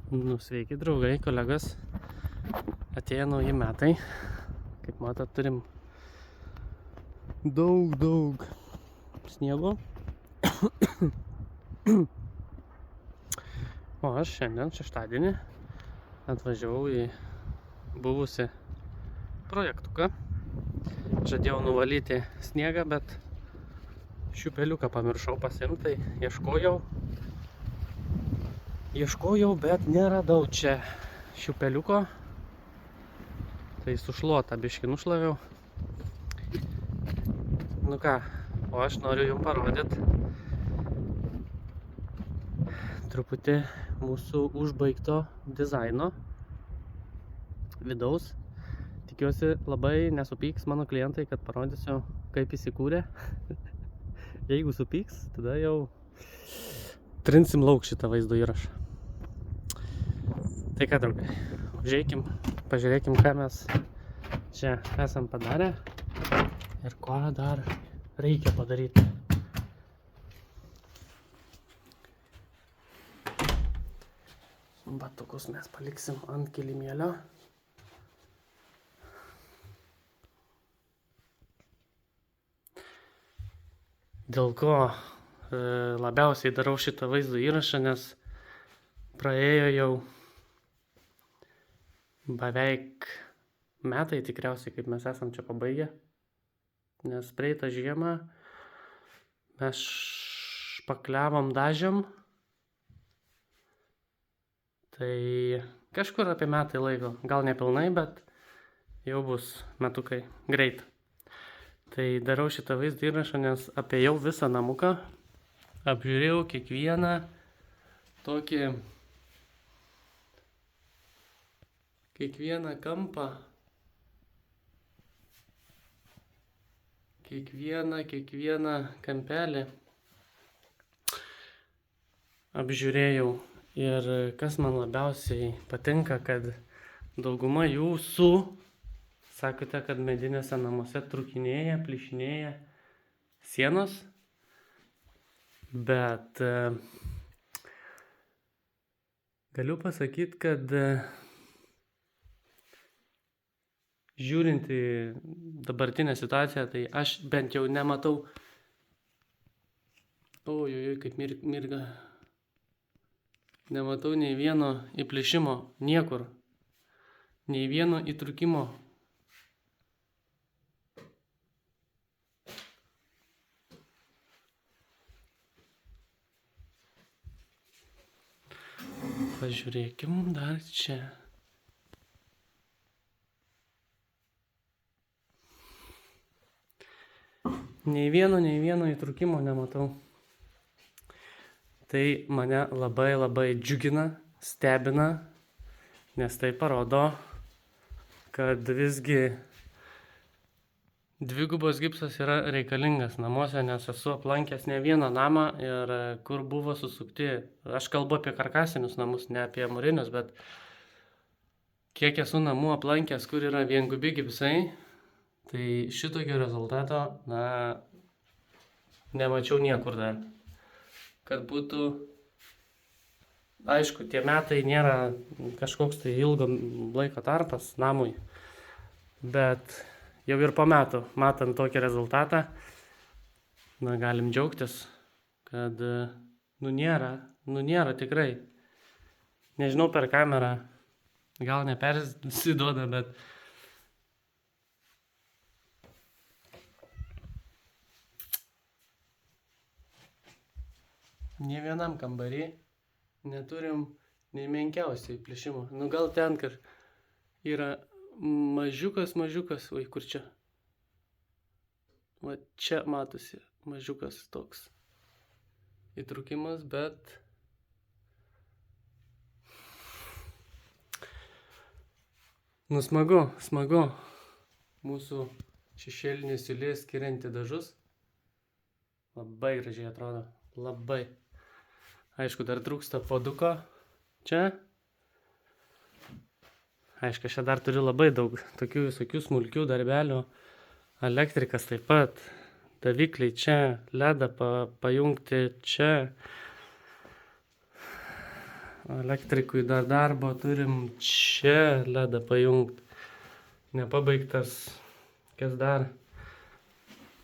Sveiki draugai, kolegos, atėjo nauji metai, kaip matot turim daug sniego, o aš šiandien šeštadienį atvažiavau į buvusi projektuką, žadėjau nuvalyti sniegą, bet šiupeliuką pamiršau pasiimti, tai ieškojau, bet neradau čia šiupeliuko, tai sušluotą biškį nušlaviau. Nu ką, o aš noriu jums parodyti truputį mūsų užbaigto dizaino vidaus. Tikiuosi labai nesupyks mano klientai, kad parodysiu, kaip įsikūrė. Jeigu supyks, tada jau trinsim lauk šitą vaizdo įrašą. Tai ką, draugai, užeikim, pažiūrėkim, ką mes čia esam padarę ir ko dar reikia padaryti. Batukus mes paliksim ant kilimėlio. Dėl ko labiausiai darau šitą vaizdo įrašą, nes praėjo jau beveik metai tikriausiai, kaip mes esam čia pabaigę, nes praeitą žiemą mes špakliavom, dažėm, tai kažkur apie metai laiko, gal nepilnai, bet jau bus metukai greit. Tai darau šitą vaizdą įrašą, nes apėjau visą namuką, apžiūrėjau kiekvieną tokį, kiekvieną kampą, kiekvieną kampelį apžiūrėjau. Ir kas man labiausiai patinka, kad dauguma jūsų sakote, kad medinėse namuose trūkinėja, plyšinėja sienos, bet galiu pasakyti, kad žiūrint į dabartinę situaciją, tai aš bent jau nematau, kaip mirga, nematau nei vieno įplyšimo niekur, nei vieno įtrūkimo. Pažiūrėkim dar čia. Nei vieno įtrūkimo nematau. Tai mane labai džiugina, stebina, nes tai parodo, kad visgi dvigubos gipsas yra reikalingas namuose, nes esu aplankęs ne vieną namą ir kur buvo susukti, aš kalbu apie karkasinius namus, ne apie mūrinius, bet kiek esu namų aplankęs, kur yra viengubi gipsai, tai šitokio rezultato, nemačiau niekur dar. Kad būtų, aišku, tie metai nėra kažkoks tai ilgo laiko tarpas namui, bet jau ir po metų, matant tokį rezultatą, galim džiaugtis, kad nėra tikrai. Nežinau per kamerą, gal nepersiduoda, bet nė vienam kambarį neturim nei menkiausio įplyšimo. Gal ten, kur yra mažiukas, kur čia. Va čia matosi mažiukas toks įtrūkimas, bet smagu. Mūsų šešėlinė siūlė skirianti dažus. Labai gražiai atrodo, labai. Aišku, dar trūksta poduko čia. Aišku, aš dar turiu labai daug tokių visokių smulkių darbelių. Elektrikas taip pat, davikliai čia, ledą pajungti čia. Elektrikui dar darbo turim čia ledą pajungti. Nepabaigtas. Kas dar?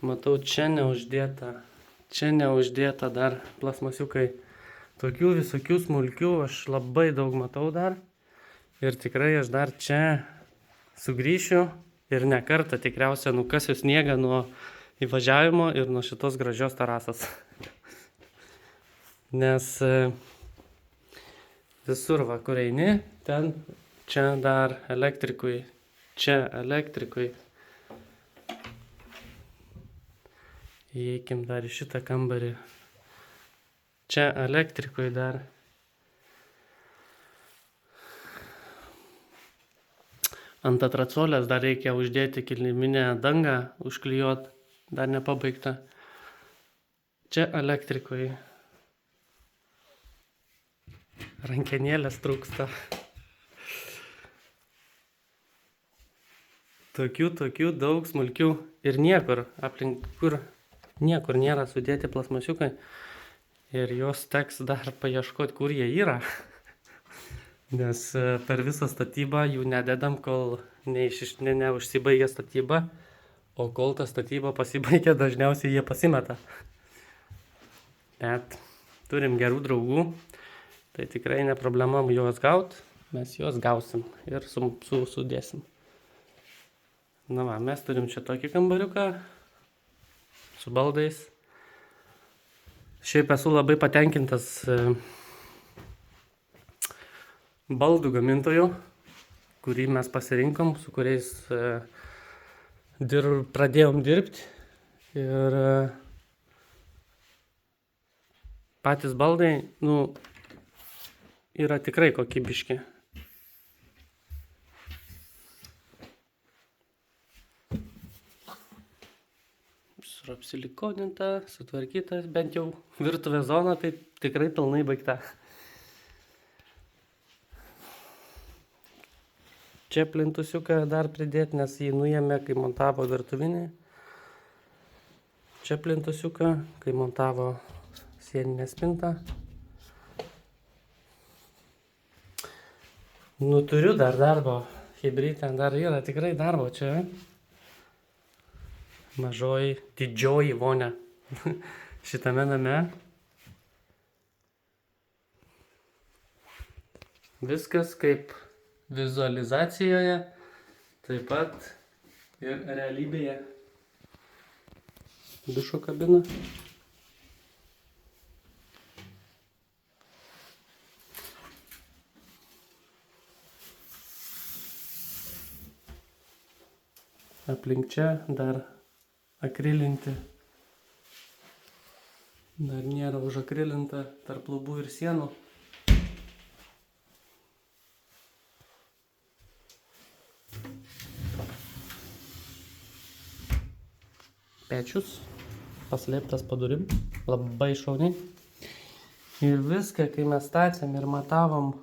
Matau, čia neuždėta. Čia neuždėta dar plasmasiukai. Tokių visokių smulkių aš labai daug matau dar. Ir tikrai aš dar čia sugrįšiu ir ne kartą tikriausiai nukasiu sniegą nuo įvažiavimo ir nuo šitos gražios terasos. Nes visur va, kur eini, ten čia dar elektrikui. Čia elektrikui. Įeikim dar į šitą kambarį. Čia elektrikui dar. Ant atracolės dar reikia uždėti kiliminę dangą, užklijuot, dar nepabaigta. Čia elektrikui. Rankenėlės trūksta. Tokių daug smulkių ir niekur, aplink kur niekur nėra sudėti plasmasiukai ir juos teks dar paieškoti, kur jie yra. Nes per visą statybą jų nededam, kol neužsibaigia statyba, o kol ta statyba pasibaigia, dažniausiai jie pasimeta. Bet turim gerų draugų, tai tikrai ne problema juos gaut, mes juos gausim ir sudėsim. Na va, mes turim čia tokį kambariuką su baldais. Šiaip esu labai patenkintas baldų gamintojų, kurį mes pasirinkom, su kuriais pradėjom dirbti. Ir patys baldai, yra tikrai kokybiški. Apsilikoninta, sutvarkytas, bent jau virtuvės zona, tai tikrai pilnai baigta. Čia plintusiuką dar pridėti, nes jį nuėmė, kai montavo virtuvinį. Čia plintusiuką, kai montavo sieninę spintą. Turiu dar darbo, chebrytė, dar yra tikrai darbo čia. Mažoji, didžioji vonia šitame name. Viskas kaip vizualizacijoje, taip pat ir realybėje. Dušo kabina. Aplink čia dar akrilinti. Dar nėra užakrilinta tarp lubų ir sienų. Pečius paslėptas po durim, labai šauniai. Ir viską, kai mes statėm ir matavom,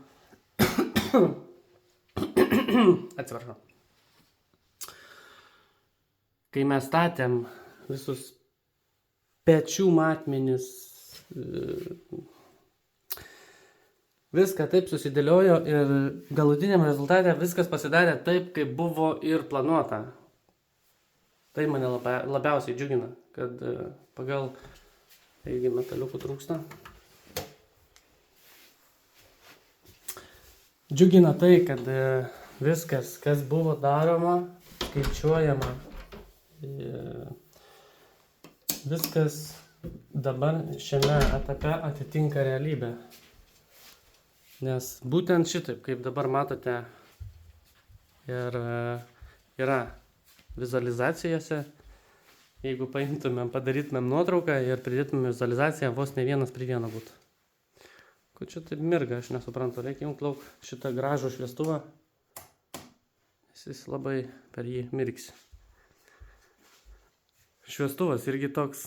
atsiprašau. Kai mes statėm visus pečių matmenis, viską taip susidėliojo ir galutiniam rezultate viskas pasidarė taip, kaip buvo ir planuota. Tai mane labiausiai džiugina, kad pagal, taigi metaliukų trūksta. Džiugina tai, kad viskas, kas buvo daroma, skaičiuojama. Viskas dabar šiame etape atitinka realybę. Nes būtent šitaip, kaip dabar matote, ir yra vizualizacijose. Jeigu paimtumėm, padarytumėm nuotrauką ir pridėtumėm vizualizaciją, vos ne 1:1 būtų. Ko čia taip mirga, aš nesuprantu, reikia jums lauk šitą gražų šviestuvą. Jis labai per jį mirksi. Šviestuvas irgi toks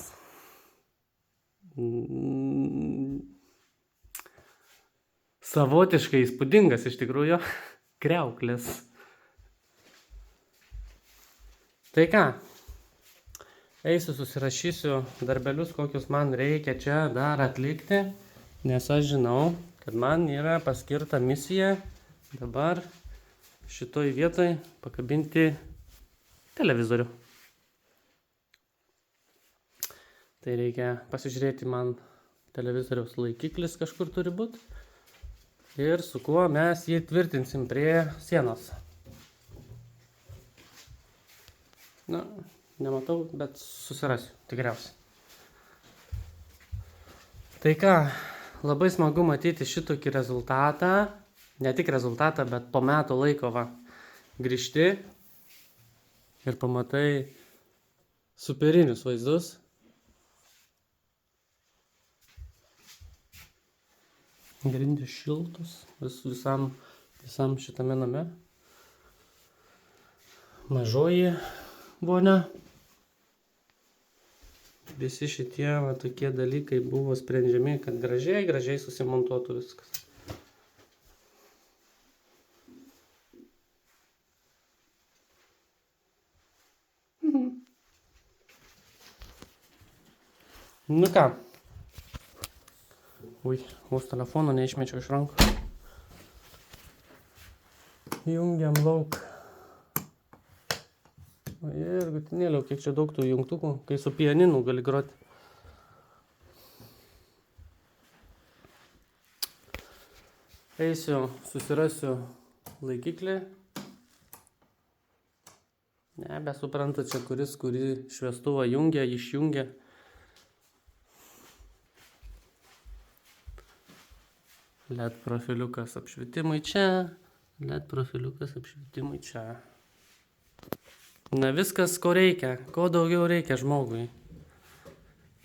savotiškai įspūdingas iš tikrųjų, kriauklės. Tai ką, eisiu susirašysiu darbelius, kokius man reikia čia dar atlikti, nes aš žinau, kad man yra paskirta misija dabar šitoj vietoj pakabinti televizorių. Tai reikia pasižiūrėti, man televizoriaus laikiklis kažkur turi būti. Ir su kuo mes jį tvirtinsim prie sienos. Na, nematau, bet susirasiu, tikriausiai. Tai ką, labai smagu matyti šitokį rezultatą. Ne tik rezultatą, bet po metų laiko grįžti ir pamatai superinius vaizdus. Grindys šiltus visam šitame name. Mažoji vonia. Visi šitie tokie dalykai buvo sprendžiami, kad gražiai susimontuotų viskas. Nu ką. Ui, mūsų telefoną neišmečiau iš rankų. Jungiam lauk. Ir gutinėliau, kiek čia daug tų jungtukų, kai su pianinu gali groti. Eisiu, susirasiu laikiklį. Nebesuprantu čia, kurį šviestuvą jungia, išjungia. LED profiliukas apšvietimui čia, LED profiliukas apšvietimui čia. Na viskas, ko reikia, ko daugiau reikia žmogui.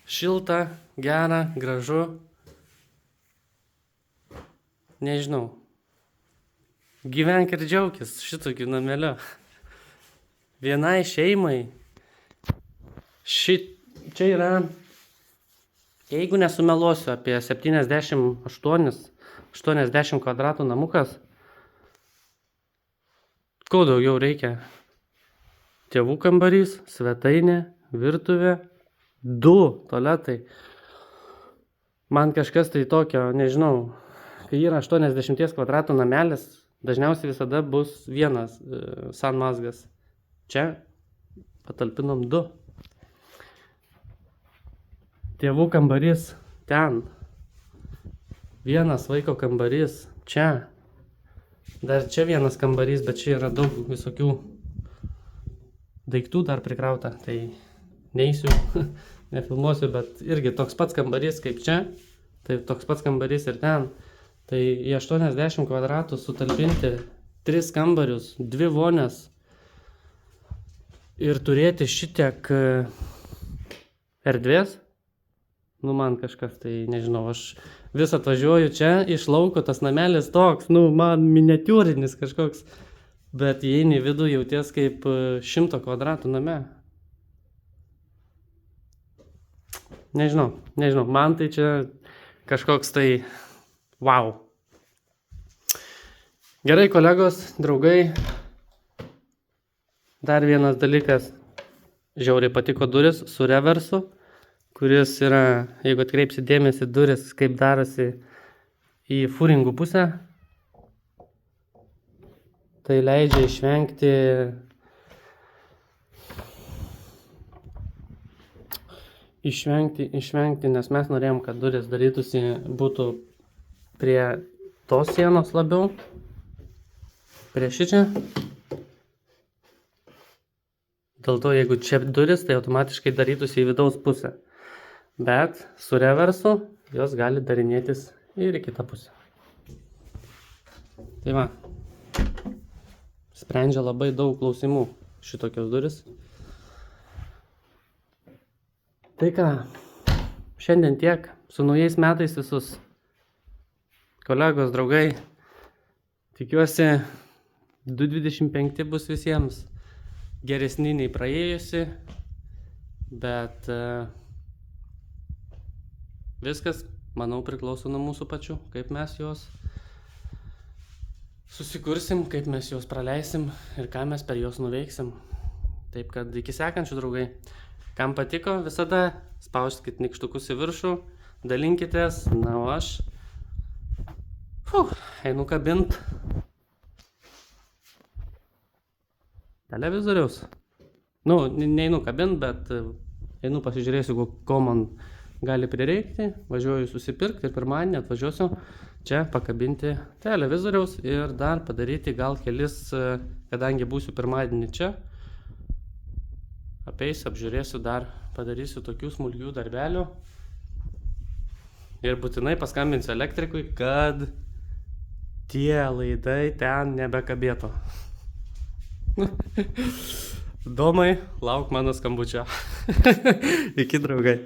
Šilta, gera, gražu. Nežinau. Gyvenk ir džiaukis šitokiu nameliu. Vienai šeimai. Čia yra, jeigu nesumeluosiu, apie 80 kvadratų namukas. Ko daugiau reikia? Tėvų kambarys, svetainė, virtuvė, 2 tualetai. Man kažkas tai tokio, nežinau, kai yra 80 kvadratų namelis, dažniausiai visada bus vienas sanmazgas. Čia patalpinom 2. Tėvų kambarys ten. Vienas vaiko kambarys čia. Dar čia vienas kambarys, bet čia yra daug visokių daiktų dar prikrauta, tai neįsiu, nefilmuosiu, bet irgi toks pats kambarys kaip čia, tai toks pats kambarys ir ten. Tai į 80 kvadratų sutalpinti 3 kambarius, 2 vonias ir turėti šitiek erdvės, nu man kažkas, tai nežinau, aš vis atvažiuoju čia iš lauko, tas namelis toks, nu man miniatiūrinis kažkoks. Bet įeini į vidų jauties kaip 100 kvadratų name. Nežinau, man tai čia kažkoks tai wow. Gerai, kolegos, draugai. Dar vienas dalykas. Žiauriai patiko duris su reversu, kuris yra, jeigu atkreipsi dėmesį, duris kaip darosi į furingų pusę. Tai leidžia išvengti, nes mes norėjom, kad duris darytųsi būtų prie tos sienos labiau, prie šičia. Dėl to, jeigu čia duris, tai automatiškai darytųsi į vidaus pusę. Bet su reversu jos gali darinėtis ir į kitą pusę. Tai va. Sprendžia labai daug klausimų šitokios duris. Tai ką, šiandien tiek, su naujais metais visus kolegos, draugai. Tikiuosi 2025 bus visiems geresni nei praėjusi, bet viskas, manau, priklauso nuo mūsų pačių, kaip mes juos susikursim, kaip mes juos praleisim ir ką mes per juos nuveiksim. Taip kad iki sekančių, draugai. Kam patiko, visada spauskit nykštukus į viršų, dalinkitės, na o aš Einu kabint televizoriaus. Nu, neinu kabint, bet einu pasižiūrėsiu, ko man gali prireikti. Važiuoju susipirkti ir pirmadienį atvažiuosiu čia pakabinti televizoriaus ir dar padaryti gal kelis, kadangi būsiu pirmadienį čia, apeisiu, apžiūrėsiu dar, padarysiu tokių smulkių darbelių. Ir būtinai paskambinsiu elektrikui, kad tie laidai ten nebekabėtų. Domai, lauk mano skambučio. Iki, draugai.